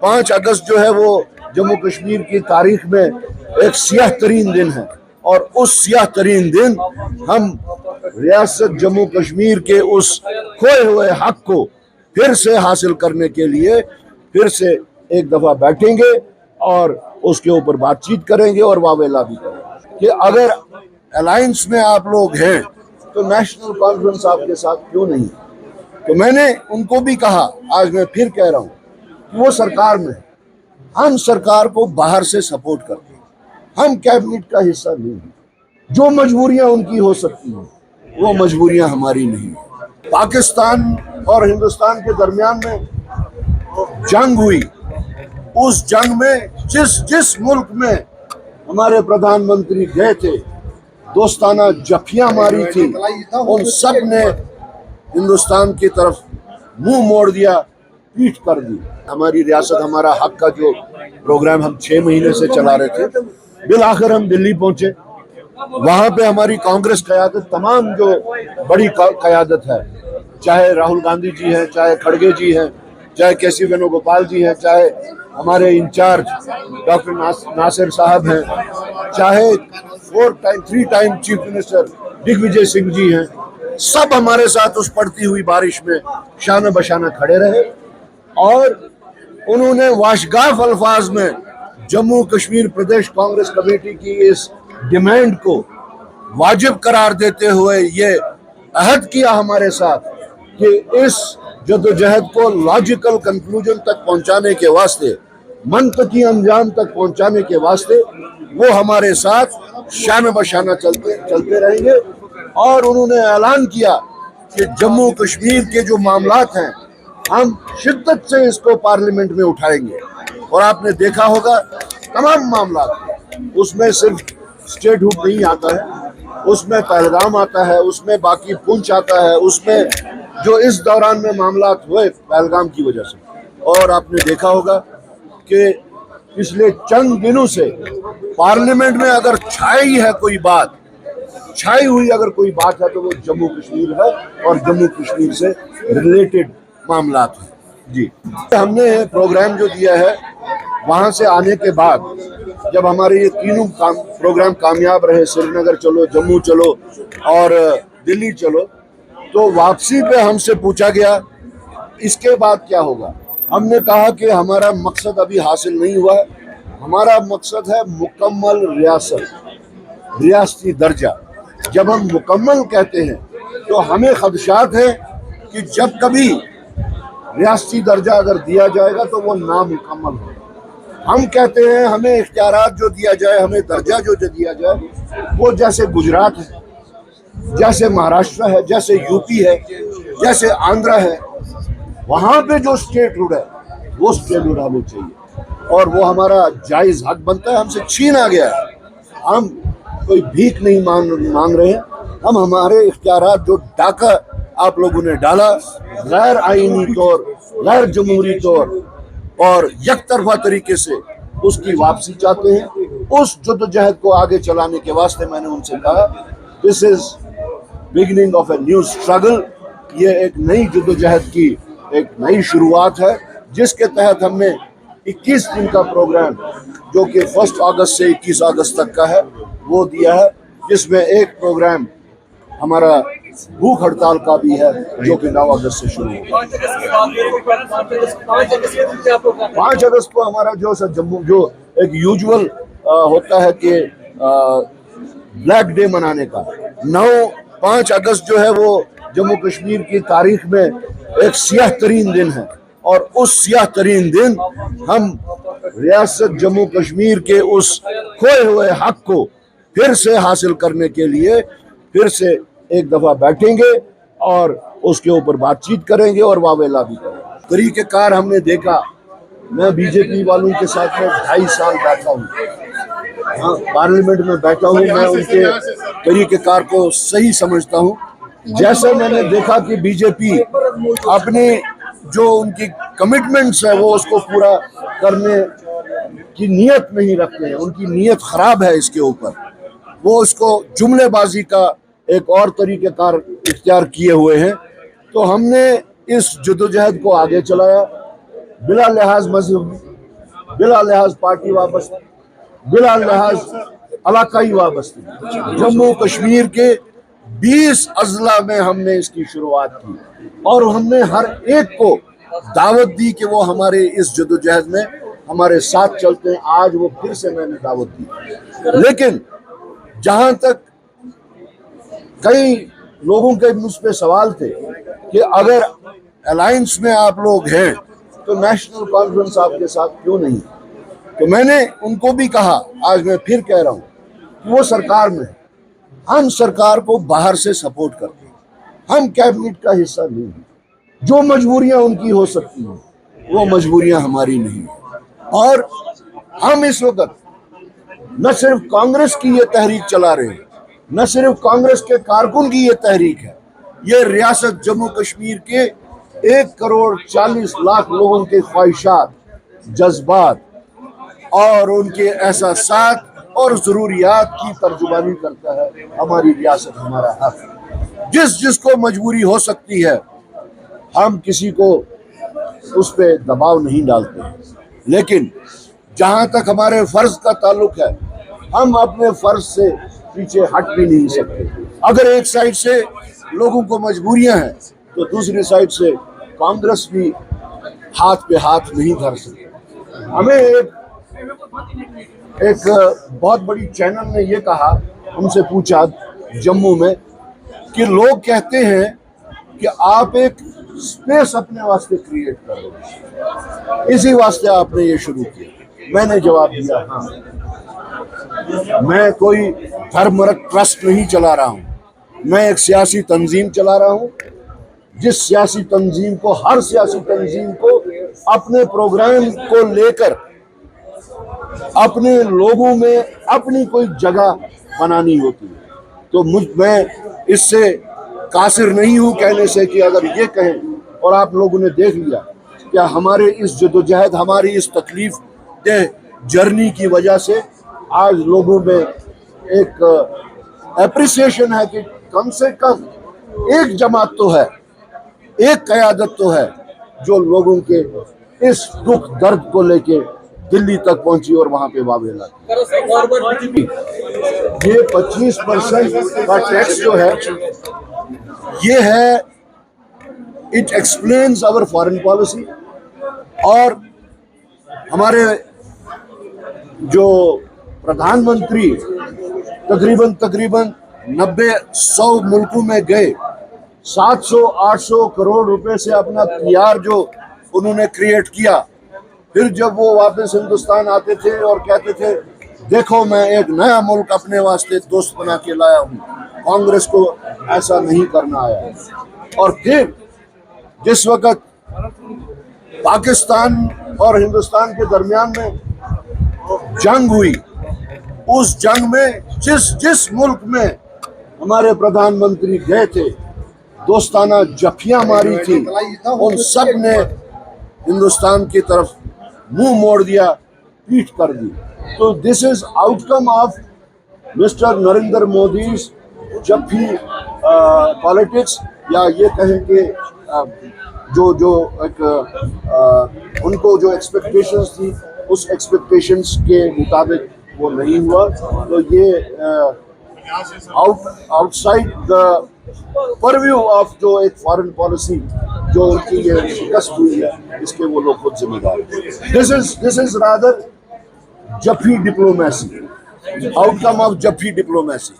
5 अगस्त जो है वो जम्मू कश्मीर की तारीख में एक सियाह तरीन दिन है, और उस सियाह तरीन दिन हम रियासत जम्मू कश्मीर के उस खोए हुए हक को फिर से हासिल करने के लिए फिर से एक दफा बैठेंगे और उसके ऊपर बातचीत करेंगे और वावेला भी करेंगे कि अगर अलायंस में आप लोग हैं तो नेशनल कॉन्फ्रेंस आपके साथ क्यों नहीं है। तो मैंने उनको भी कहा, आज मैं फिर कह रहा हूं कि वो सरकार में है, हम सरकार को बाहर से सपोर्ट करते हैं, हम कैबिनेट का हिस्सा नहीं हैं। जो मजबूरियां उनकी हो सकती हैं वो मजबूरियां हमारी नहीं है। पाकिस्तान और हिंदुस्तान के दरमियान में जंग हुई, उस जंग में जिस मुल्क में हमारे प्रधानमंत्री गए थे, दोस्ताना जफियां मारी थी, उन सब ने हिंदुस्तान की तरफ मुंह मोड़ दिया, पीठ कर दी। हमारी रियासत हमारा हक का जो प्रोग्राम हम 6 महीने से चला रहे थे, बिल आखिर हम दिल्ली पहुंचे। वहां पे हमारी कांग्रेस क़यादत, तमाम जो बड़ी क़यादत है, चाहे राहुल गांधी जी हैं, चाहे खड़गे जी हैं, चाहे केसी वेणुगोपाल जी हैं, चाहे हमारे इंचार्ज डॉक्टर नासिर साहब हैं, चाहे 3 time chief minister Digvijay Singh ji हैं, सब हमारे साथ उस पड़ती हुई बारिश में शान बशाना खड़े रहे और उन्होंने वाशगाफ अल्फाज में जम्मू कश्मीर प्रदेश कांग्रेस कमेटी की इस डिमांड को वाजिब करार देते हुए ये अहद किया हमारे साथ कि इस जदोजहद को लॉजिकल कंक्लूजन तक पहुंचाने के वास्ते, मंतकी अंजाम तक पहुंचाने के वास्ते वो हमारे साथ शान बशाना चलते रहेंगे। और उन्होंने ऐलान किया कि जम्मू कश्मीर के जो मामलात हैं हम शिद्दत से इसको पार्लियामेंट में उठाएंगे। और आपने देखा होगा तमाम मामलात, उसमें सिर्फ स्टेटहुड नहीं आता है, उसमें पहलगाम आता है, उसमें बाकी पुंछ आता है, उसमें जो इस दौरान में मामलात हुए पहलगाम की वजह से। और आपने देखा होगा कि पिछले चंद दिनों से पार्लियामेंट में अगर छाई हुई अगर कोई बात है तो वो जम्मू कश्मीर है और जम्मू कश्मीर से रिलेटेड मामलात हैं। जी, हमने प्रोग्राम जो दिया है, वहाँ से आने के बाद जब हमारे ये तीनों प्रोग्राम कामयाब रहे, श्रीनगर चलो, जम्मू चलो और दिल्ली चलो, तो वापसी पे हमसे पूछा गया इसके बाद क्या होगा। हमने कहा कि हमारा मकसद अभी हासिल नहीं हुआ है, हमारा मकसद है मुकम्मल रियासती दर्जा। जब हम मुकम्मल कहते हैं तो हमें खदशात है कि जब कभी रियासती दर्जा अगर दिया जाएगा तो वो नामुकम्मल होगा। हम कहते हैं हमें इख्तियारात जो दिया जाए, हमें दर्जा जो दिया जाए, वो जैसे गुजरात है, जैसे महाराष्ट्र है, जैसे यूपी है, जैसे आंध्रा है, वहाँ पे जो स्टेटहुड है वो स्टेटहुड हमें चाहिए और वो हमारा जायज़ हक बनता है। हमसे छीना गया है, हम कोई भीख नहीं मांग रहे हैं, हम हमारे इख्तियारात जो डाका आप लोगों ने डाला गैर आईनी तौर, गैर जमहूरी तौर और यकतरफा तरीके से, उसकी वापसी चाहते हैं। उस जद्दोजहद को आगे चलाने के वास्ते मैंने उनसे कहा this is beginning of a new struggle. ये एक नई जद्दोजहद की एक नई शुरुआत है जिसके तहत हमने 21 दिन का प्रोग्राम जो कि 1 अगस्त से 21 अगस्त तक का है वो दिया है, जिसमें एक प्रोग्राम हमारा भूख हड़ताल का भी है जो कि 9 अगस्त से शुरू होगा। 5 अगस्त को हमारा जो जम्मू जो एक यूजुअल होता है कि ब्लैक डे मनाने का, 5 अगस्त जो है वो जम्मू कश्मीर की तारीख में एक सियाह तरीन दिन है, और उस सियाह तरीन दिन हम रियासत जम्मू कश्मीर के उस खोए हुए हक को फिर से हासिल करने के लिए फिर से एक दफा बैठेंगे और उसके ऊपर बातचीत करेंगे और वावेला भी करेंगे। तरीक़ेकार हमने देखा, मैं बीजेपी वालों के साथ में 2.5 साल बैठा हूँ, हाँ पार्लियामेंट में बैठा हूँ, मैं उनके तरीक़ेकार को सही समझता हूँ। जैसे मैंने देखा कि बीजेपी अपने जो उनकी कमिटमेंट्स है वो उसको पूरा करने की नीयत नहीं रखते हैं, उनकी नीयत खराब है इसके ऊपर, वो उसको जुमलेबाजी का एक और तरीक़ेकार इख्तियार किए हुए हैं। तो हमने इस जद्दोजहद को आगे चलाया बिला लिहाज मजहब, بلا لحاظ پارٹی وابستگی، بلا لحاظ علاقائی وابستگی، جموں کشمیر کے 20 اضلاع میں ہم نے اس کی شروعات کی اور ہم نے ہر ایک کو دعوت دی کہ وہ ہمارے اس جدوجہد میں ہمارے ساتھ چلتے ہیں۔ آج وہ پھر سے میں نے دعوت دی۔ لیکن جہاں تک کئی لوگوں کے مجھ پہ سوال تھے کہ اگر الائنس میں آپ لوگ ہیں تو نیشنل کانفرنس آپ کے ساتھ کیوں نہیں؟ تو میں نے ان کو بھی کہا، آج میں پھر کہہ رہا ہوں کہ وہ سرکار میں ہے، ہم سرکار کو باہر سے سپورٹ کرتے ہیں، ہم کیبنٹ کا حصہ نہیں ہیں۔ جو مجبوریاں ان کی ہو سکتی ہیں وہ مجبوریاں ہماری نہیں ہیں۔ اور ہم اس وقت نہ صرف کانگریس کی یہ تحریک چلا رہے ہیں، نہ صرف کانگریس کے کارکن کی یہ تحریک ہے، یہ ریاست جموں کشمیر کے 1,40,00,000 لوگوں کے خواہشات، جذبات اور ان کے احساسات اور ضروریات کی ترجمانی کرتا ہے۔ ہماری ریاست ہمارا حق، جس کو مجبوری ہو سکتی ہے ہم کسی کو اس پہ دباؤ نہیں ڈالتے، لیکن جہاں تک ہمارے فرض کا تعلق ہے ہم اپنے فرض سے پیچھے ہٹ بھی نہیں سکتے۔ اگر ایک سائڈ سے لوگوں کو مجبوریاں ہیں تو دوسری سائڈ سے کانگریس بھی ہاتھ پہ ہاتھ نہیں دھر سکتے۔ ہمیں ایک بہت بڑی چینل نے یہ کہا، ہم سے پوچھا جموں میں کہ لوگ کہتے ہیں کہ آپ ایک سپیس اپنے واسطے کریٹ کر رہے ہیں، اسی واسطے آپ نے یہ شروع کیا۔ میں نے جواب دیا، ہاں، میں کوئی دھرمرت ٹرسٹ نہیں چلا رہا ہوں، میں ایک سیاسی تنظیم چلا رہا ہوں، جس سیاسی تنظیم کو، ہر سیاسی تنظیم کو اپنے پروگرام کو لے کر اپنے لوگوں میں اپنی کوئی جگہ بنانی ہوتی ہے۔ تو میں اس سے قاصر نہیں ہوں کہنے سے کہ اگر یہ کہیں، اور آپ لوگوں نے دیکھ لیا کہ ہمارے اس جدوجہد، ہماری اس تکلیف دہ جرنی کی وجہ سے آج لوگوں میں ایک اپریسیشن ہے کہ کم سے کم ایک جماعت تو ہے، ایک قیادت تو ہے جو لوگوں کے اس دکھ درد کو لے کے دلی تک پہنچی اور وہاں پہ واویلا کی۔ یہ 25% کا ٹیکس جو ہے یہ ہے، it explains our foreign policy, اور ہمارے جو پردھان منتری تقریباً 90-100 ملکوں میں گئے، 700-800 کروڑ روپے سے اپنا PR جو انہوں نے کریٹ کیا، پھر جب وہ واپس ہندوستان آتے تھے اور کہتے تھے دیکھو میں ایک نیا ملک اپنے واسطے دوست بنا کے لایا ہوں، کانگریس کو ایسا نہیں کرنا آیا۔ اور پھر جس وقت پاکستان اور ہندوستان کے درمیان میں جنگ ہوئی، اس جنگ میں جس ملک میں ہمارے پردھان منتری گئے تھے، دوستانہ جفیاں ماری تھی، ان سب نے ہندوستان کی طرف منہ موڑ دیا، پیٹھ کر دی۔ تو this is outcome of Mr Narendra Modi's jhappi politics, یا یہ کہیں کہ جو ایک ان کو جو ایکسپیکٹیشنز تھی اس ایکسپیکٹیشنز کے مطابق وہ نہیں ہوا۔ تو یہ out side the purview of جو ایک فارن پالیسی جو ان کی یہ شکست ہوئی ہے، اس کے وہ لوگ خود ذمہ دار ہیں۔ This is rather jhappi diplomacy, outcome of jhappi diplomacy.